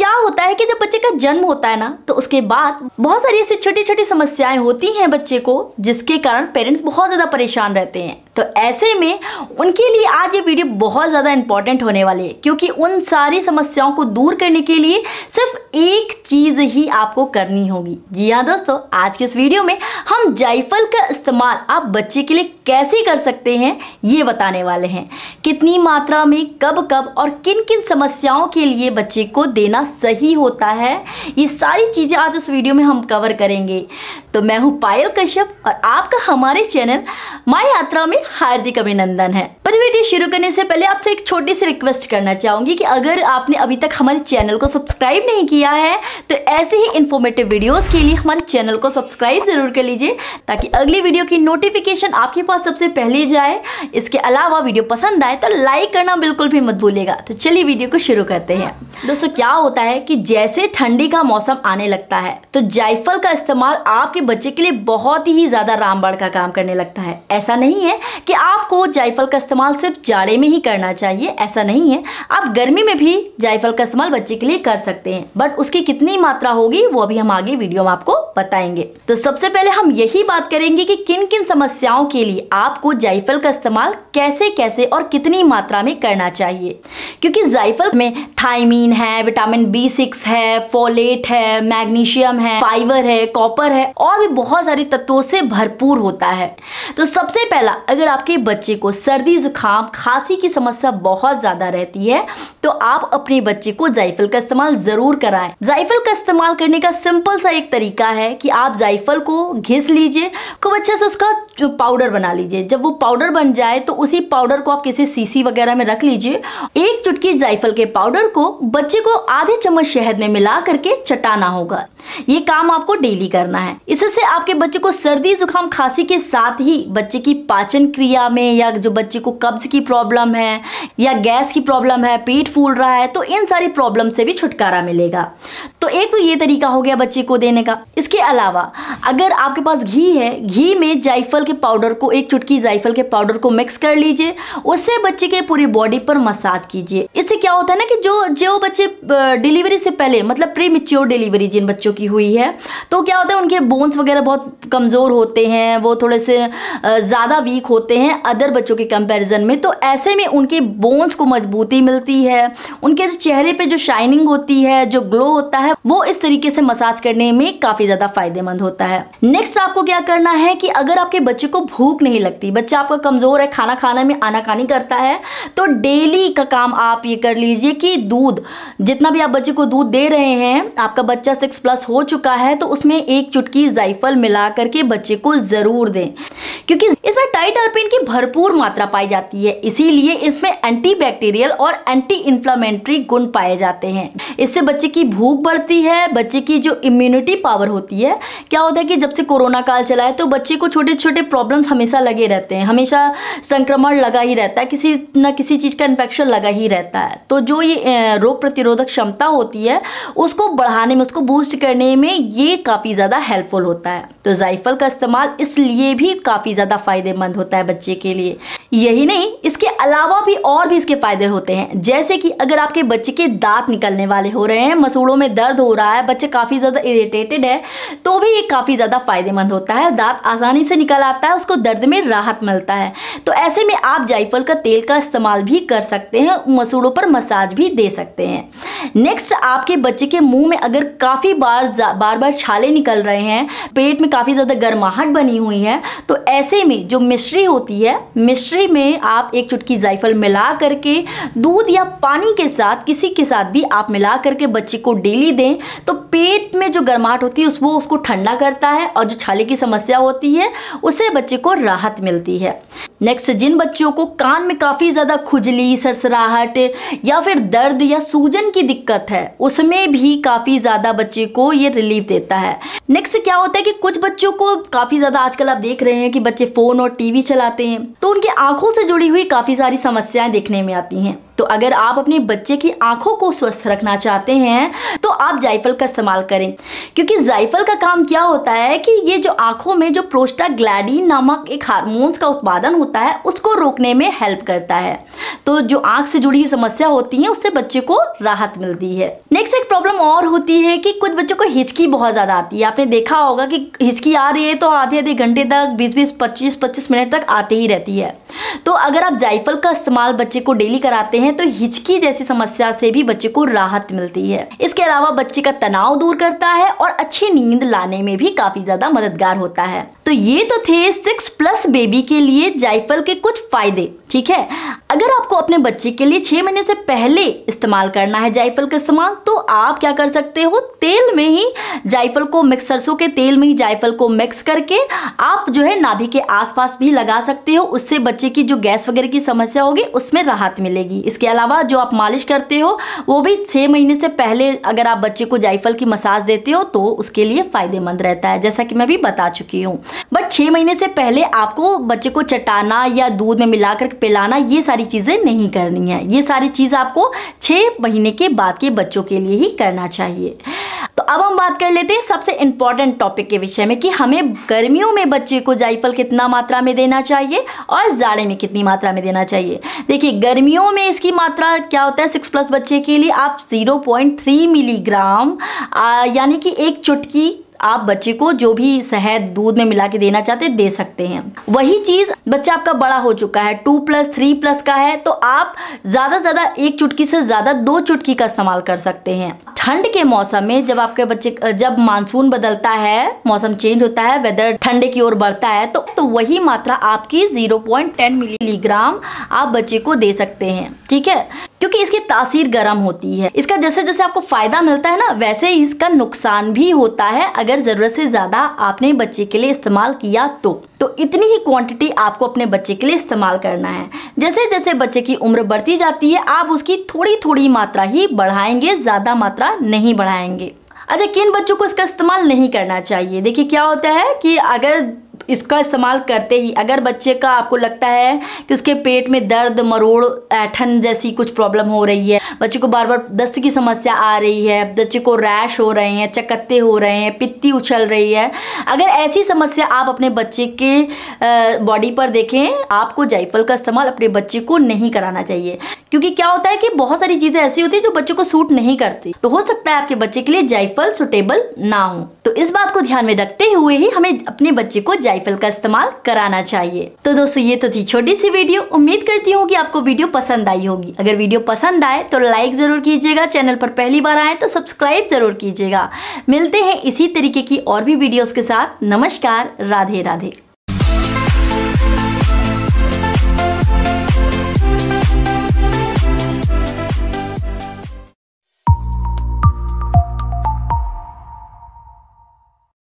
क्या होता है कि जब बच्चे का जन्म होता है ना, तो उसके बाद बहुत सारी ऐसी छोटी छोटी समस्याएं होती हैं बच्चे को, जिसके कारण पेरेंट्स बहुत ज़्यादा परेशान रहते हैं। तो ऐसे में उनके लिए आज ये वीडियो बहुत ज़्यादा इंपॉर्टेंट होने वाली है, क्योंकि उन सारी समस्याओं को दूर करने के लिए सिर्फ एक चीज़ ही आपको करनी होगी। जी हाँ दोस्तों, आज के इस वीडियो में हम जायफल का इस्तेमाल आप बच्चे के लिए कैसे कर सकते हैं ये बताने वाले हैं। कितनी मात्रा में, कब कब और किन किन समस्याओं के लिए बच्चे को देना सही होता है, ये सारी चीज़ें आज इस वीडियो में हम कवर करेंगे। तो मैं हूँ पायल कश्यप और आपका हमारे चैनल माय यात्रा में हार्दिक अभिनंदन है। पर वीडियो शुरू करने से पहले आपसे एक छोटी सी रिक्वेस्ट करना चाहूंगी कि अगर आपने अभी तक हमारे चैनल को सब्सक्राइब नहीं किया है तो ऐसे ही इन्फॉर्मेटिव वीडियोस के लिए हमारे चैनल को सब्सक्राइब जरूर कर लीजिए, ताकि अगली वीडियो की नोटिफिकेशन आपके पास सबसे पहले जाए। इसके अलावा वीडियो पसंद आए तो लाइक करना बिल्कुल भी मत भूलिएगा। तो चलिए वीडियो को शुरू करते हैं। दोस्तों, क्या होता है कि जैसे ठंडी का मौसम आने लगता है तो जायफल का इस्तेमाल आपके बच्चे के लिए बहुत ही ज्यादा रामबाण का काम करने लगता है। ऐसा नहीं है कि आपको जायफल का इस्तेमाल सिर्फ जाड़े में ही करना चाहिए, ऐसा नहीं है। आप गर्मी में भी जायफल का इस्तेमाल बच्चे के लिए कर सकते हैं, बट उसकी कितनी मात्रा होगी वो अभी हम आगे वीडियो में आपको बताएंगे। तो सबसे पहले हम यही बात करेंगे कि किन किन समस्याओं के लिए आपको जायफल का इस्तेमाल कैसे कैसे और कितनी मात्रा में करना चाहिए। क्योंकि जायफल में थायमीन है, विटामिन B6 है, फोलेट है, मैग्नीशियम है, फाइबर है, कॉपर है और भी बहुत सारे तत्वों से भरपूर होता है। तो सबसे पहला, अगर आपके बच्चे को सर्दी, जुकाम, खांसी की समस्या बहुत ज्यादा रहती है तो आप अपने बच्चे को जायफल का इस्तेमाल जरूर कराएं। जायफल का इस्तेमाल करने का सिंपल सा एक तरीका है कि आप जायफल को घिस लीजिए, खूब अच्छे से उसका पाउडर बना लीजिए। जब वो पाउडर बन जाए तो उसी पाउडर को आप किसी शीशी वगैरह में रख लीजिए। एक चुटकी जायफल के पाउडर को बच्चे को आधे चम्मच शहद में मिला करके चटाना होगा। ये काम आपको डेली करना है। इससे आपके बच्चे को सर्दी, जुकाम, खांसी के साथ ही बच्चे की पाचन क्रिया में, या जो बच्चे को कब्ज की प्रॉब्लम है या गैस की प्रॉब्लम है, पेट फूल रहा है, तो इन सारी प्रॉब्लम से भी छुटकारा मिलेगा। तो एक तो ये तरीका हो गया बच्चे को देने का। इसके अलावा अगर आपके पास घी है, घी में जायफल के पाउडर को, एक चुटकी जायफल के पाउडर को मिक्स कर लीजिए, उससे बच्चे के पूरी बॉडी पर मसाज कीजिए। इससे क्या होता है ना कि जो बच्चे डिलीवरी से पहले, मतलब प्री मैच्योर डिलीवरी जिन बच्चों की हुई है, तो क्या होता है उनके बोन्स वगैरह बहुत कमजोर होते हैं, वो थोड़े से ज्यादा वीक होते हैं अदर बच्चों के कंपैरिजन में। तो ऐसे में उनके बोन्स को मजबूती मिलती है, उनके जो चेहरे पे जो शाइनिंग होती है, जो ग्लो होता है, वो इस तरीके से मसाज करने में काफी ज्यादा फायदेमंद होता है। नेक्स्ट आपको क्या करना है कि अगर आपके बच्चे को भूख नहीं लगती, बच्चा आपका कमजोर है, खाना खाने में आनाकानी करता है, तो डेली का काम आप ये कर लीजिए कि दूध, जितना भी आप बच्चे को दूध दे रहे हैं, आपका बच्चा 6+ हो चुका है तो उसमें एक चुटकी जायफल मिला करके बच्चे को जरूर दें, क्योंकि इसमें टाइटरपीन की भरपूर मात्रा पाई जाती है। इसीलिए इसमें एंटीबैक्टीरियल और एंटी इंफ्लेमेटरी गुण पाए जाते हैं। इससे बच्चे की भूख बढ़ती है, बच्चे की जो इम्यूनिटी पावर होती है। क्या होता है कि जब से कोरोना काल चला है तो बच्चे को छोटे छोटे प्रॉब्लम्स हमेशा लगे रहते हैं, हमेशा संक्रमण लगा ही रहता है, किसी न किसी चीज का इन्फेक्शन लगा ही रहता है। तो जो ये रोग प्रतिरोधक क्षमता होती है उसको बढ़ाने में, उसको बूस्ट करने में ये काफी ज्यादा हेल्पफुल होता है। तो जायफल का इस्तेमाल इसलिए भी काफी ज्यादा फायदेमंद होता है बच्चे के लिए। यही नहीं, इसके अलावा भी और भी इसके फायदे होते हैं। जैसे कि अगर आपके बच्चे के दांत निकलने वाले हो रहे हैं, मसूड़ों में दर्द हो रहा है, बच्चे काफी ज्यादा इरिटेटेड है, तो भी ये काफी ज्यादा फायदेमंद होता है। दांत आसानी से निकल आता है, उसको दर्द में राहत मिलता है। तो ऐसे में आप जायफल का तेल का इस्तेमाल भी कर सकते हैं, मसूड़ों पर मसाज भी दे सकते हैं। नेक्स्ट, आपके बच्चे के मुंह में अगर काफी बार छाले निकल रहे हैं, पेट में काफी ज्यादा गर्माहट बनी हुई है, तो ऐसे में जो मिश्री होती है, मिश्री में आप एक चुटकी जायफल मिला करके दूध या पानी के साथ, किसी के साथ भी आप मिला करके बच्चे को डेली दें, तो पेट में जो गर्माहट होती है वो उसको ठंडा करता है और जो छाले की समस्या होती है उससे बच्चे को राहत मिलती है। नेक्स्ट, जिन बच्चों को कान में काफी ज्यादा खुजली, सरसराहट या फिर दर्द या सूजन की दिक्कत है, उसमें भी काफी ज्यादा बच्चे को ये रिलीफ देता है। नेक्स्ट, क्या होता है कि कुछ बच्चों को काफी ज्यादा, आजकल आप देख रहे हैं कि बच्चे फोन और टीवी चलाते हैं, तो उनकी आंखों से जुड़ी हुई काफी सारी समस्याएं देखने में आती हैं। तो अगर आप अपने बच्चे की आंखों को स्वस्थ रखना चाहते हैं तो आप जायफल का इस्तेमाल करें, क्योंकि जायफल का काम क्या होता है कि ये जो आंखों में जो प्रोस्टाग्लैंडिन नामक एक हार्मोन्स का उत्पादन होता है उसको रोकने में हेल्प करता है। तो जो आंख से जुड़ी हुई समस्या होती है उससे बच्चे को राहत मिलती है। नेक्स्ट एक प्रॉब्लम और होती है कि कुछ बच्चों को हिचकी बहुत ज्यादा आती है। आपने देखा होगा कि हिचकी आ रही है तो आधे आधे घंटे तक 20-20, 25-25 मिनट तक आते ही रहती है। तो अगर आप जायफल का इस्तेमाल बच्चे को डेली कराते हैं तो हिचकी जैसी समस्या से भी बच्चे को राहत मिलती है। इसके अलावा बच्चे का तनाव दूर करता है और अच्छी नींद लाने में भी काफी ज्यादा मददगार होता है। तो ये तो थे 6+ बेबी के लिए जायफल के कुछ फायदे। ठीक है, अगर आपको अपने बच्चे के लिए 6 महीने से पहले इस्तेमाल करना है जायफल का इस्तेमाल, तो आप क्या कर सकते हो, तेल में ही जायफल को मिक्स, सरसों के तेल में ही जायफल को मिक्स करके आप जो है नाभि के आसपास भी लगा सकते हो। उससे बच्चे की जो गैस वगैरह की समस्या होगी उसमें राहत मिलेगी। इसके अलावा जो आप मालिश करते हो वो भी 6 महीने से पहले अगर आप बच्चे को जायफल की मसाज देते हो तो उसके लिए फायदेमंद रहता है, जैसा कि मैं भी बता चुकी हूँ। बट 6 महीने से पहले आपको बच्चे को चटाना या दूध में मिलाकर पिलाना ये सारी चीजें नहीं करनी है। ये सारी चीज आपको 6 महीने के बाद के बच्चों के लिए ही करना चाहिए। तो अब हम बात कर लेते हैं सबसे इंपॉर्टेंट टॉपिक के विषय में कि हमें गर्मियों में बच्चे को जायफल कितना मात्रा में देना चाहिए और जाड़े में कितनी मात्रा में देना चाहिए। देखिए, गर्मियों में इसकी मात्रा क्या होता है, 6+ बच्चे के लिए आप 0.3 मिलीग्राम यानी कि 1 चुटकी आप बच्चे को जो भी शहद दूध में मिला के देना चाहते दे सकते हैं। वही चीज बच्चा आपका बड़ा हो चुका है, 2+, 3+ का है, तो आप ज्यादा से ज्यादा 1 चुटकी से ज्यादा 2 चुटकी का इस्तेमाल कर सकते हैं। ठंड के मौसम में जब आपके बच्चे, जब मानसून बदलता है, मौसम चेंज होता है, वेदर ठंडे की ओर बढ़ता है, तो वही मात्रा आपकी 0.10 मिलीग्राम आप बच्चे को दे सकते हैं। ठीक है, क्योंकि इसकी तासीर गर्म होती है। इसका जैसे जैसे आपको फायदा मिलता है ना, वैसे ही इसका नुकसान भी होता है अगर जरूरत से ज्यादा आपने बच्चे के लिए इस्तेमाल किया तो इतनी ही क्वांटिटी आपको अपने बच्चे के लिए इस्तेमाल करना है। जैसे जैसे बच्चे की उम्र बढ़ती जाती है आप उसकी थोड़ी थोड़ी मात्रा ही बढ़ाएंगे, ज्यादा मात्रा नहीं बढ़ाएंगे। अच्छा, किन बच्चों को इसका इस्तेमाल नहीं करना चाहिए? देखिए, क्या होता है कि अगर इसका इस्तेमाल करते ही अगर बच्चे का आपको लगता है कि उसके पेट में दर्द, मरोड़, ऐंठन जैसी कुछ प्रॉब्लम हो रही है, बच्चे को बार बार दस्त की समस्या आ रही है, बच्चे को रैश हो रहे हैं, चकत्ते हो रहे हैं, पित्ती उछल रही है, अगर ऐसी समस्या आप अपने बच्चे के बॉडी पर देखें, आपको जायफल का इस्तेमाल अपने बच्चे को नहीं कराना चाहिए। क्योंकि क्या होता है कि बहुत सारी चीजें ऐसी होती है जो बच्चे को सूट नहीं करती, तो हो सकता है आपके बच्चे के लिए जायफल सुटेबल ना हो। तो इस बात को ध्यान में रखते हुए ही हमें अपने बच्चे को जायफल का इस्तेमाल कराना चाहिए। तो दोस्तों, ये तो थी छोटी सी वीडियो। उम्मीद करती हूँ कि आपको वीडियो पसंद आई होगी। अगर वीडियो पसंद आए तो लाइक जरूर कीजिएगा, चैनल पर पहली बार आए तो सब्सक्राइब जरूर कीजिएगा। मिलते हैं इसी तरीके की और भी वीडियोस के साथ। नमस्कार, राधे राधे।